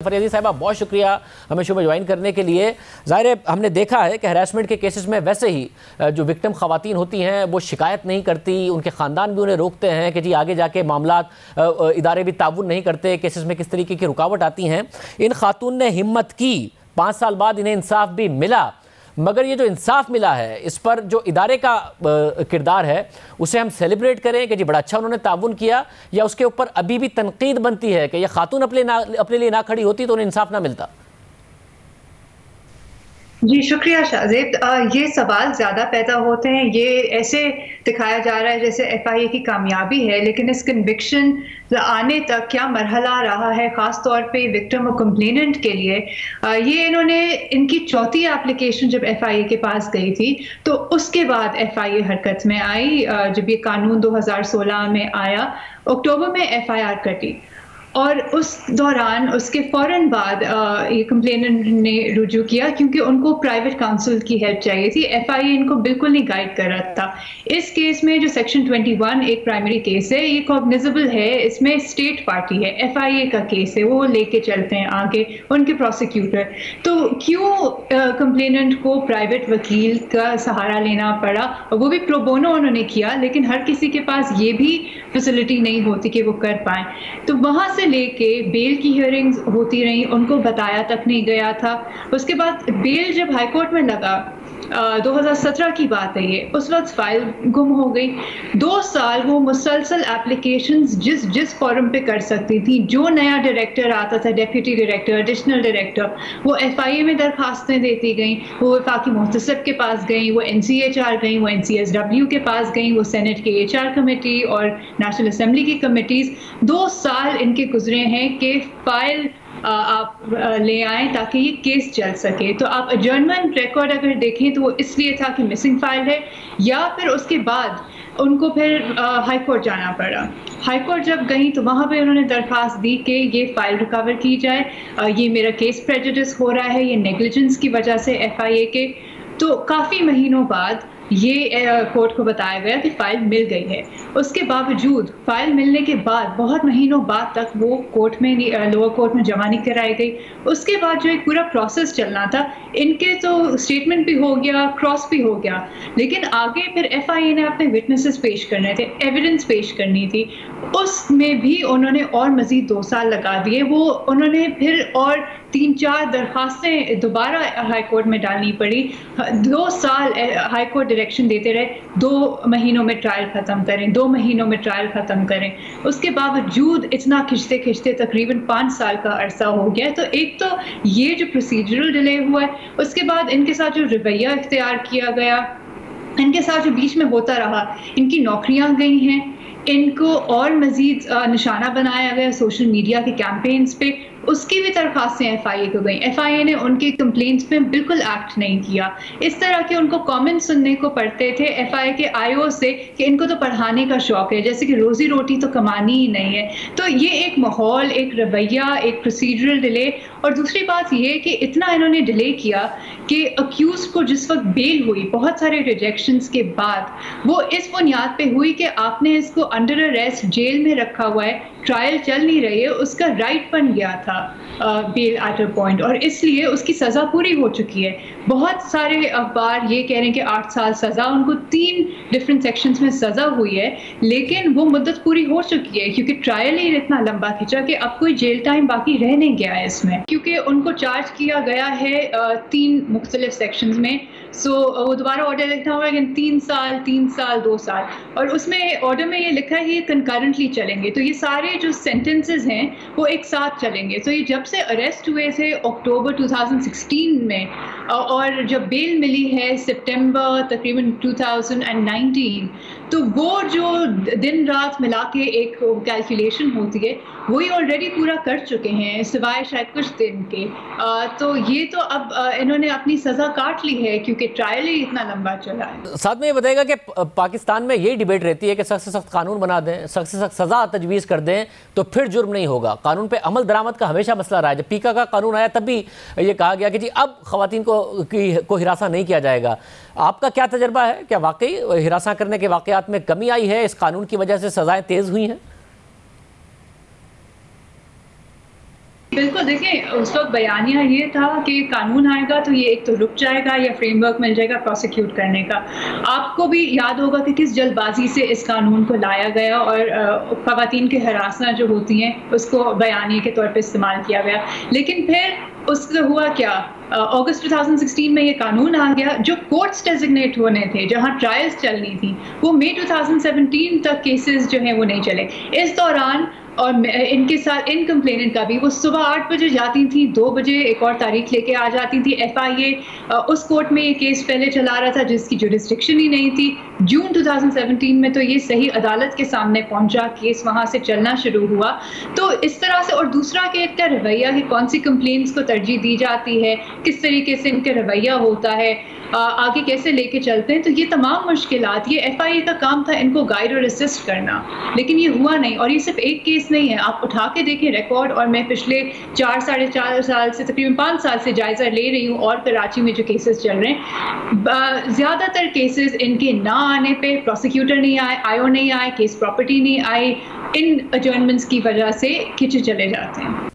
फरियादी साहिबा, बहुत शुक्रिया हमें शो में ज्वाइन करने के लिए। ज़ाहिर है हमने देखा है कि हरासमेंट के केसेस में वैसे ही जो ख़वातीन होती हैं वो शिकायत नहीं करती, उनके ख़ानदान भी उन्हें रोकते हैं कि जी आगे जाके मामलात, इदारे भी ताउन नहीं करते, केसेस में किस तरीके की रुकावट आती हैं। इन खातून ने हिम्मत की, 5 साल बाद इन्हें इंसाफ भी मिला, मगर ये जो इंसाफ मिला है इस पर जो इदारे का किरदार है उसे हम सेलिब्रेट करें कि जी बड़ा अच्छा उन्होंने ताउन किया, या उसके ऊपर अभी भी तनकीद बनती है कि ये खातून अपने लिए ना खड़ी होती तो उन्हें इंसाफ ना मिलता। जी शुक्रिया शाहजेब। ये सवाल ज़्यादा पैदा होते हैं, ये ऐसे दिखाया जा रहा है जैसे FIA की कामयाबी है, लेकिन इस कन्विक्शन आने तक क्या मरहला रहा है, ख़ास तौर पे विक्टिम और कंप्लेनेंट के लिए। ये इन्होंने इनकी चौथी एप्लीकेशन जब FIA के पास गई थी तो उसके बाद FIA हरकत में आई। जब ये कानून 2016 में आया, अक्टूबर में FIR कटी और उस दौरान उसके फ़ौरन बाद ये कंप्लेनेंट ने रुजू किया क्योंकि उनको प्राइवेट काउंसिल की हेल्प चाहिए थी। FIA इनको बिल्कुल नहीं गाइड कर रहा था। इस केस में जो सेक्शन 21 एक प्राइमरी केस है, ये कॉग्निजेबल है, इसमें स्टेट पार्टी है, FIA का केस है, वो लेके चलते हैं आगे उनके प्रोसिक्यूटर। तो क्यों कंप्लेनेंट को प्राइवेट वकील का सहारा लेना पड़ा, और वो भी प्रो बोनो उन्होंने किया, लेकिन हर किसी के पास ये भी फैसिलिटी नहीं होती कि वो कर पाएँ। तो वहाँ से लेके बेल की हियरिंग्स होती रही, उनको बताया तक नहीं गया था। उसके बाद बेल जब हाई कोर्ट में लगा, 2017 की बात है ये, उस वक्त फाइल गुम हो गई। 2 साल वो मुसलसल एप्लीकेशंस जिस फॉर्म पे कर सकती थी। जो नया डायरेक्टर आता था, डेप्यूटी डायरेक्टर, एडिशनल डायरेक्टर, वो FIA में दरखास्तें देती गई, वो वफाकी मुहतसिब के पास गई, वो NCHR गई, वो NCSW के पास गई, वो सेनेट के HR कमेटी और नेशनल असम्बली की कमेटीज़। 2 साल इनके गुजरे हैं कि फाइल आप ले आए ताकि ये केस चल सके। तो आप एडजर्नमेंट रिकॉर्ड अगर देखें तो वो इसलिए था कि मिसिंग फाइल है, या फिर उसके बाद उनको फिर हाई कोर्ट जाना पड़ा। हाई कोर्ट जब गई तो वहाँ पे उन्होंने दरख्वास्त दी कि ये फ़ाइल रिकवर की जाए, ये मेरा केस प्रेजुडिस हो रहा है, ये नेग्लिजेंस की वजह से FIA के। तो काफ़ी महीनों बाद ये कोर्ट को बताया गया कि फ़ाइल मिल गई है। उसके बावजूद फ़ाइल मिलने के बाद बहुत महीनों बाद तक वो कोर्ट में लोअर कोर्ट में जमा नहीं कराई गई। उसके बाद जो एक पूरा प्रोसेस चलना था, इनके तो स्टेटमेंट भी हो गया, क्रॉस भी हो गया, लेकिन आगे फिर FIA ने अपने विटनेसेस पेश करने थे, एविडेंस पेश करनी थी, उसमें भी उन्होंने और मज़ीद 2 साल लगा दिए। वो उन्होंने फिर और 3-4 दरखास्तें दोबारा हाई कोर्ट में डालनी पड़ी। 2 साल हाई कोर्ट डायरेक्शन देते रहे, 2 महीनों में ट्रायल ख़त्म करें, 2 महीनों में ट्रायल ख़त्म करें। उसके बावजूद इतना खिंचते खिंचते तकरीबन 5 साल का अरसा हो गया। तो एक तो ये जो प्रोसीजरल डिले हुआ है, उसके बाद इनके साथ जो रवैया इख्तियार किया गया, इनके साथ जो बीच में होता रहा, इनकी नौकरियां गई हैं, इनको और मज़ीद निशाना बनाया गया सोशल मीडिया के कैंपेन्स पे, उसकी भी दरखास्तें FIA को गई। FIA ने उनके कंप्लेंट्स में बिल्कुल एक्ट नहीं किया। इस तरह के उनको कमेंट सुनने को पड़ते थे FIA के IO से कि इनको तो पढ़ाने का शौक़ है, जैसे कि रोज़ी रोटी तो कमानी ही नहीं है। तो ये एक माहौल, एक रवैया, एक प्रोसीजरल डिले। और दूसरी बात ये कि इतना इन्होंने डिले किया कि अक्यूज को जिस वक्त बेल हुई, बहुत सारे रिजेक्शंस के बाद, वो इस बुनियाद पे हुई कि आपने इसको अंडर अरेस्ट जेल में रखा हुआ है, ट्रायल चल नहीं रही है, उसका राइट बन गया था बेल एट अ पॉइंट, और इसलिए उसकी सज़ा पूरी हो चुकी है। बहुत सारे अखबार ये कह रहे हैं कि 8 साल सज़ा, उनको 3 डिफरेंट सेक्शंस में सज़ा हुई है, लेकिन वो मुद्दत पूरी हो चुकी है क्योंकि ट्रायल ही इतना लंबा खिंचा कि अब कोई जेल टाइम बाकी रह नहीं गया है इसमें, क्योंकि उनको चार्ज किया गया है 3 मुख्तलिफ सेक्शंस में। सो वो दोबारा ऑर्डर लिखना होगा कि 3 साल, 3 साल, 2 साल, और उसमें ऑर्डर में ये लिखा है कि ये कंकरेंटली चलेंगे। तो ये सारे जो सेंटेंसेस हैं वो एक साथ चलेंगे। तो ये जब से अरेस्ट हुए थे अक्टूबर 2016 में, और जब बेल मिली है सितंबर तकरीबन 2019, तो वो जो दिन रात मिला के एक कैलकुलेशन होती है, वही ऑलरेडी पूरा कर चुके हैं, सिवाय शायद कुछ दिन के। तो ये तो अब इन्होंने अपनी सज़ा काट ली है क्योंकि ट्रायल ही इतना लंबा चला है। साथ में ये बताएगा कि पाकिस्तान में यही डिबेट रहती है कि सख्त से सख्त कानून बना दें, सख्त से सख्त सज़ा तजवीज़ कर दें तो फिर जुर्म नहीं होगा। कानून पे अमल दरामद का हमेशा मसला रहा है। जब पीका का कानून आया तब भी ये कहा गया कि जी अब ख़वातीन को हिरासा नहीं किया जाएगा। आपका क्या तजर्बा है? क्या वाकई हिरासा करने के वाक़यात में कमी आई है? इस कानून की वजह से सज़ाएँ तेज़ हुई हैं? बिल्कुल, देखिए उस वक्त बयानिया ये था कि कानून आएगा तो ये एक तो रुक जाएगा या फ्रेमवर्क मिल जाएगा प्रोसिक्यूट करने का। आपको भी याद होगा कि किस जल्दबाजी से इस कानून को लाया गया और ख़वातीन की हरासना जो होती हैं उसको बयानिए के तौर पे इस्तेमाल किया गया। लेकिन फिर उससे हुआ क्या? अगस्त 2016 में ये कानून आ गया। जो कोर्ट्स डेजिग्नेट होने थे, जहां ट्रायल्स चलनी थी, वो मई 2017 तक केसेस जो हैं वो नहीं चले। इस दौरान और इनके साथ इन कंप्लेनेंट का भी, वो सुबह 8 बजे जाती थी, 2 बजे एक और तारीख लेके आ जाती थी। FIA उस कोर्ट में ये केस पहले चला रहा था जिसकी जुरिस्डिक्शन ही नहीं थी। जून 2017 में तो ये सही अदालत के सामने पहुंचा, केस वहां से चलना शुरू हुआ। तो इस तरह से, और दूसरा कि इनका रवैया कि कौन सी कंप्लेंट्स को तरजीह दी जाती है, किस तरीके से इनका रवैया होता है, आगे कैसे लेके चलते हैं, तो ये तमाम मुश्किलात, ये FIA का काम था इनको गाइड और असिस्ट करना, लेकिन ये हुआ नहीं। और ये सिर्फ एक केस नहीं है, आप उठा के देखें रिकॉर्ड, और मैं पिछले 4 साढ़े 4 साल से, तकरीबन 5 साल से जायज़ा ले रही हूँ, और कराची में जो केसेस चल रहे हैं, ज़्यादातर केसेस इनके ना आने पे प्रोसिक्यूटर नहीं आए, IO नहीं आए, केस प्रॉपर्टी नहीं आई, इन एडजर्नमेंट्स की वजह से खिंचे चले जाते हैं।